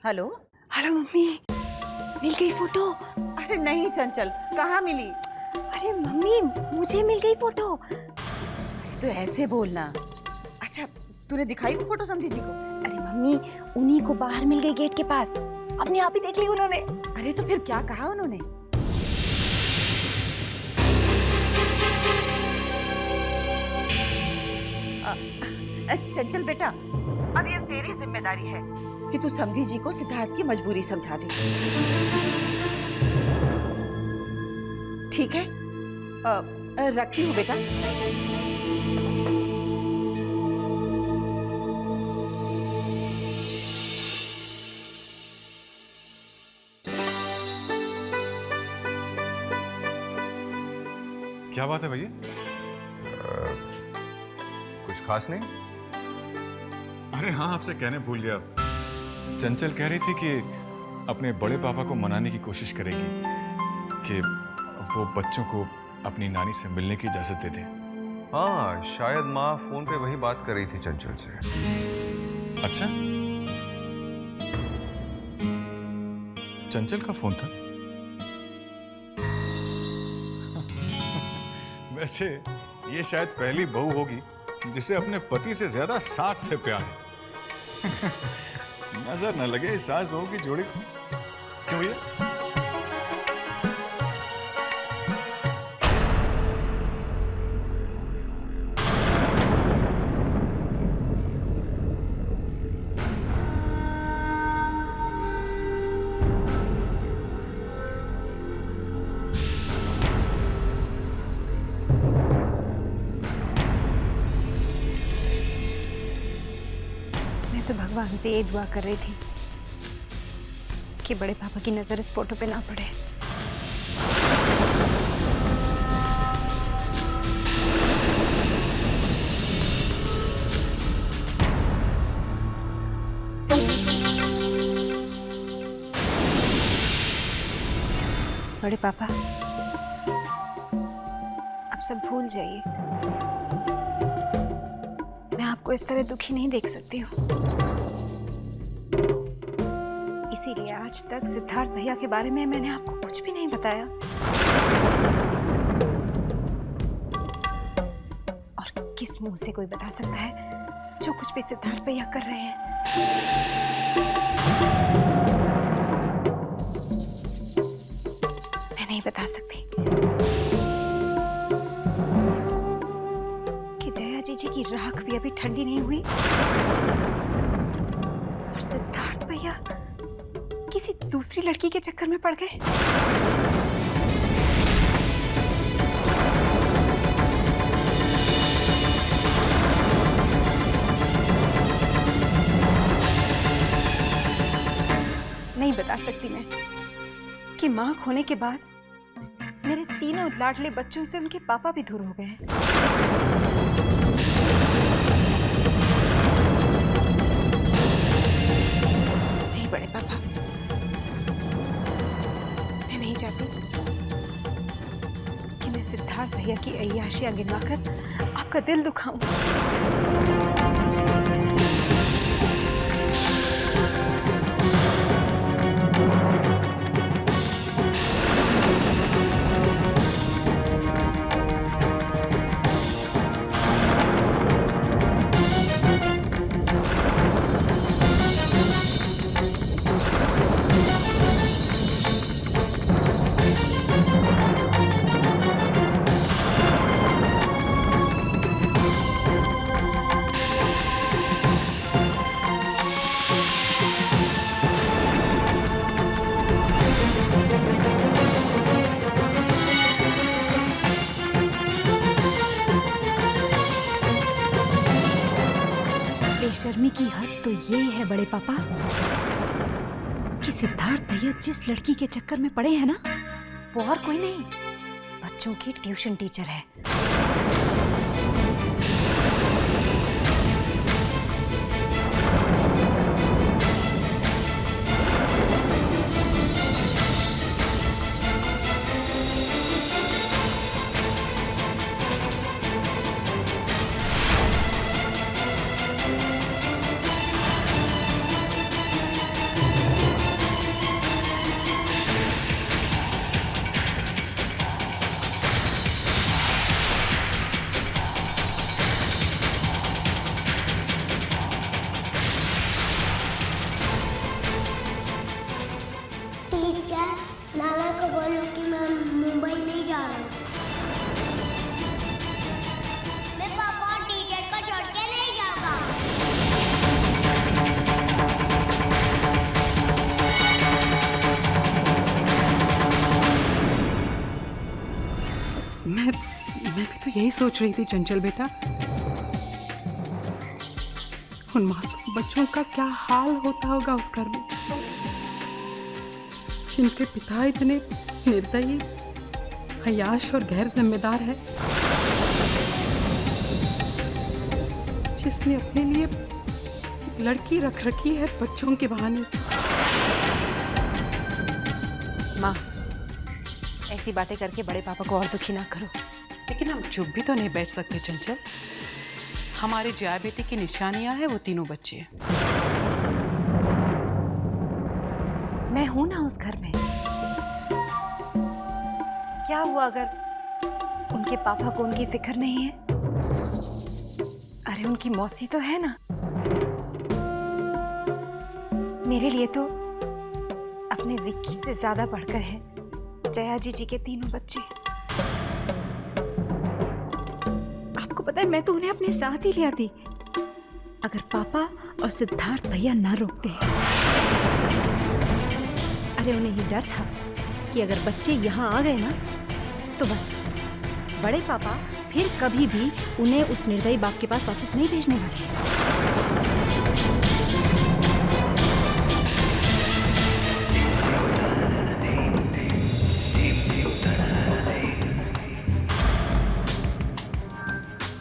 Hello. Hello mummy, मिल गई photo. अरे नहीं चंचल, कहाँ मिली? अरे मम्मी, मुझे मिल गई फोटो। तो ऐसे बोलना। अच्छा, तूने दिखाई वो फोटो समधी जी को? अरे मम्मी, उन्हीं को बाहर मिल गई गेट के पास। अपने आप ही देख ली उन्होंने। अरे तो फिर क्या कहा उन्होंने? चंचल बेटा, अब ये तेरी जिम्मेदारी है कि तू समधी जी को सिद्धार्थ की मजबूरी समझा दे। ठीक है? रखती हूँ बेटा। क्या बात है भैया? कुछ खास नहीं। अरे हाँ, आपसे कहने भूल गया। चंचल कह रही थी कि अपने बड़े पापा को मनाने की कोशिश करेगी कि वो बच्चों को अपनी नानी से मिलने की इजाजत दे दे। हाँ, शायद माँ फोन पे वही बात कर रही थी चंचल से। अच्छा, चंचल का फोन था? वैसे ये शायद पहली बहू होगी जिसे अपने पति से ज्यादा सास से प्यार है। नजर न लगे इस सास बहू की जोड़ी को। क्यों भैया? तो भगवान से ये दुआ कर रही थी कि बड़े पापा की नजर इस फोटो पे ना पड़े। बड़े पापा, आप सब भूल जाइए। मैं आपको इस तरह दुखी नहीं देख सकती हूँ। इसीलिए आज तक सिद्धार्थ भैया के बारे में मैंने आपको कुछ भी नहीं बताया। और किस मुंह से कोई बता सकता है जो कुछ भी सिद्धार्थ भैया कर रहे हैं? मैं नहीं बता सकती कि जया जी की राख भी अभी ठंडी नहीं हुई और सिद्धार्थ भैया किसी दूसरी लड़की के चक्कर में पड़ गए। नहीं बता सकती मैं कि मां खोने के बाद मेरे तीनों लाडले बच्चों से उनके पापा भी दूर हो गए हैं। नहीं बड़े पापा, मैं नहीं चाहती कि मैं सिद्धार्थ भैया की अय्याशियां गिनवाकर आपका दिल दुखाऊं। बेशर्मी की हद तो ये है बड़े पापा कि सिद्धार्थ भैया जिस लड़की के चक्कर में पड़े हैं ना, वो और कोई नहीं, बच्चों की ट्यूशन टीचर है। मैं भी तो यही सोच रही थी चंचल बेटा, उन मासूम बच्चों का क्या हाल होता होगा उस घर में, जिनके पिता इतने निर्दयी, अय्याश और गैर जिम्मेदार है, जिसने अपने लिए लड़की रख रखी है बच्चों के बहाने से। माँ, ऐसी बातें करके बड़े पापा को और दुखी ना करो। लेकिन हम चुप भी तो नहीं बैठ सकते चंचल। हमारी जया बेटी की निशानियां हैं वो तीनों बच्चे। मैं हूं ना उस घर में। क्या हुआ अगर उनके पापा को उनकी फिक्र नहीं है? अरे उनकी मौसी तो है ना। मेरे लिए तो अपने विक्की से ज्यादा बढ़कर है जया जी के तीनों बच्चे। आपको पता है, मैं तो उन्हें अपने साथ ही ले आती अगर पापा और सिद्धार्थ भैया ना रोकते। अरे उन्हें ही डर था कि अगर बच्चे यहाँ आ गए ना तो बस बड़े पापा फिर कभी भी उन्हें उस निर्दयी बाप के पास वापस नहीं भेजने वाले।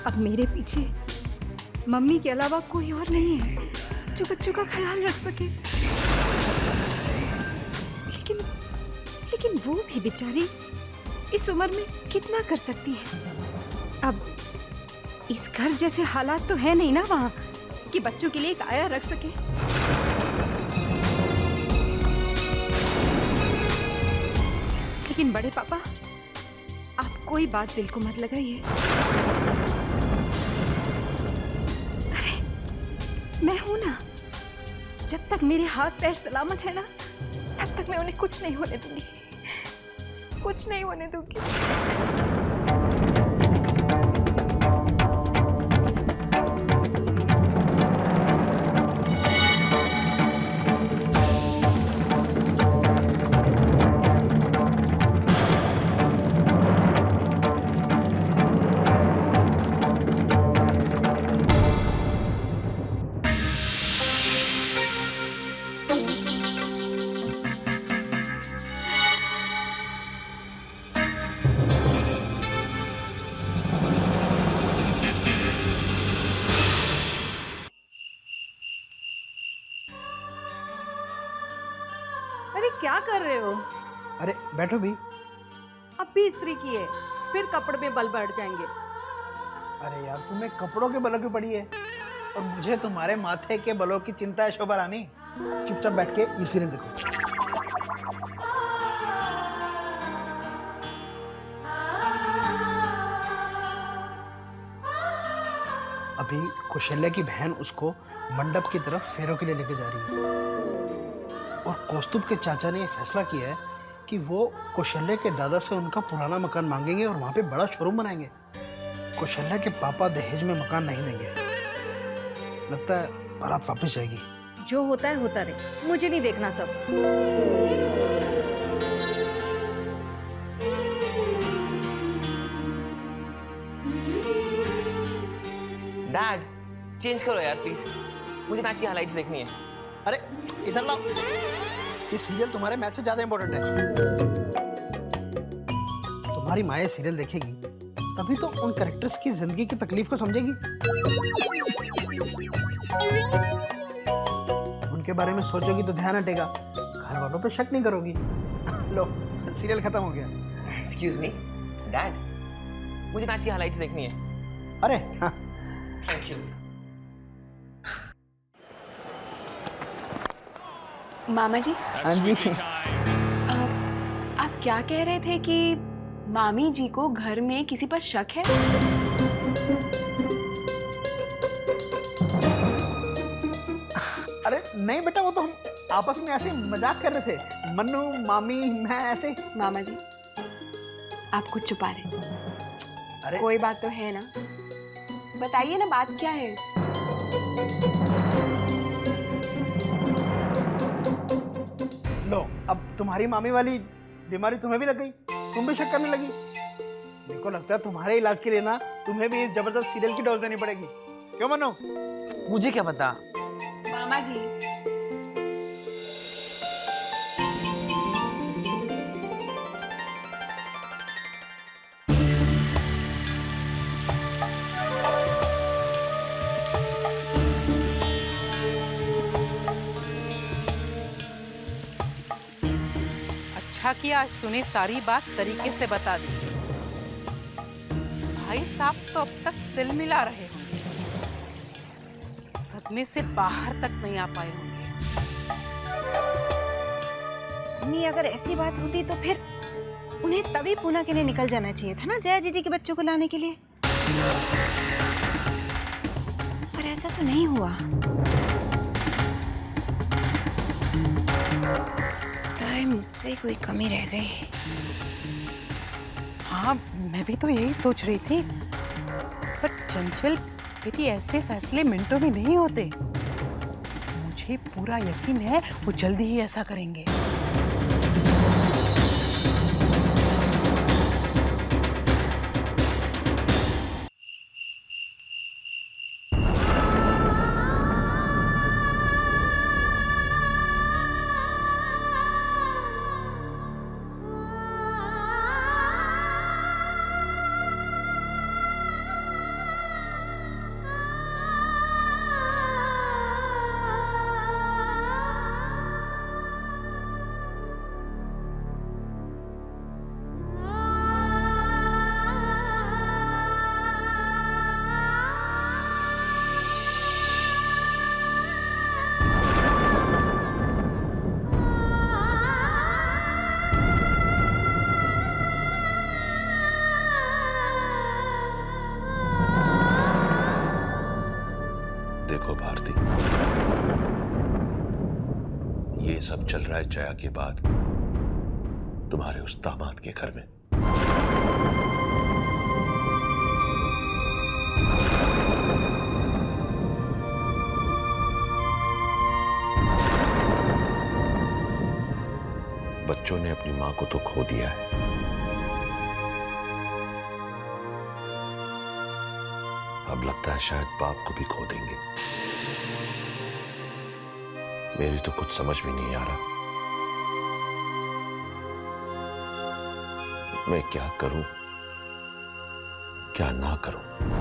अब मेरे पीछे मम्मी के अलावा कोई और नहीं है जो बच्चों का ख्याल रख सके। लेकिन वो भी बेचारी इस उम्र में कितना कर सकती है। अब इस घर जैसे हालात तो है नहीं ना वहाँ कि बच्चों के लिए एक आया रख सके। लेकिन बड़े पापा, आप कोई बात दिल को मत लगाइए। अरे मैं हूं ना, जब तक मेरे हाथ पैर सलामत है ना तब तक मैं उन्हें कुछ नहीं होने दूंगी, कुछ नहीं होने दूंगी। अरे क्या कर रहे हो? अरे बैठो भी। अब भी इस्त्री की है, फिर कपड़े में बल बढ़ जाएंगे। अरे यार, तुम्हें कपड़ों के बलों की पड़ी है और मुझे तुम्हारे माथे के बलों की चिंता है शोभा रानी। चुपचाप बैठ के ये सीरियल देखो। अभी कौशल्या की बहन उसको मंडप की तरफ फेरों के लिए लेके जा रही है और कौस्तुभ के चाचा ने यह फैसला किया है कि वो कौशल्या के दादा से उनका पुराना मकान मांगेंगे और वहां पे बड़ा शोरूम बनाएंगे। कौशल्या के पापा दहेज में मकान नहीं देंगे। लगता है बारात वापस जाएगी। जो होता है होता रहे, मुझे नहीं देखना सब। डैड चेंज करो यार प्लीज, मुझे मैच की हाइलाइट्स देखनी है। अरे इधर लाओ, ये सीरियल तुम्हारे मैच से ज्यादा इंपॉर्टेंट है। तुम्हारी माँ ये सीरियल देखेगी तभी तो उन कैरेक्टर्स की जिंदगी की तकलीफ को समझेगी, उनके बारे में सोचोगी तो ध्यान हटेगा, घर वालों पे शक नहीं करोगी। लो सीरियल खत्म हो गया। एक्सक्यूज मी डैड, मुझे मैच की हाइलाइट्स देखनी है। अरे हाँ। Thank you. मामा जी, हाँ जी। आप क्या कह रहे थे कि मामी जी को घर में किसी पर शक है? अरे नहीं बेटा, वो तो हम आपस में ऐसे मजाक कर रहे थे, मन्नू मामी मैं ऐसे। मामा जी, आप कुछ छुपा रहे। अरे कोई बात तो है ना, बताइए ना, बात क्या है? लो, अब तुम्हारी मामी वाली बीमारी तुम्हें भी लग गई, तुम भी शक करने लगी। मेरे को लगता है तुम्हारे इलाज के लिए ना तुम्हें भी इस जबरदस्त सीरियल की डोज देनी पड़ेगी। क्यों मनो? मुझे क्या पता। मामा जी, अच्छा किया आज तूने सारी बात तरीके से बता दी। भाई साहब तो अब तक दिल मिला रहे होंगे, सदमे से बाहर तक नहीं आ पाए होंगे। मम्मी अगर ऐसी बात होती तो फिर उन्हें तभी पूना के लिए निकल जाना चाहिए था ना जया जीजी के बच्चों को लाने के लिए। पर ऐसा तो नहीं हुआ। मुझसे कोई कमी रह गई। हाँ, मैं भी तो यही सोच रही थी, पर चंचल बेटी ऐसे फैसले मिनटों में नहीं होते। मुझे पूरा यकीन है वो जल्दी ही ऐसा करेंगे। देखो भारती, ये सब चल रहा है जया के बाद तुम्हारे उस दामाद के घर में। बच्चों ने अपनी मां को तो खो दिया है, अब लगता है शायद बाप को भी खो देंगे। मेरी तो कुछ समझ में नहीं आ रहा, मैं क्या करूं क्या ना करूं।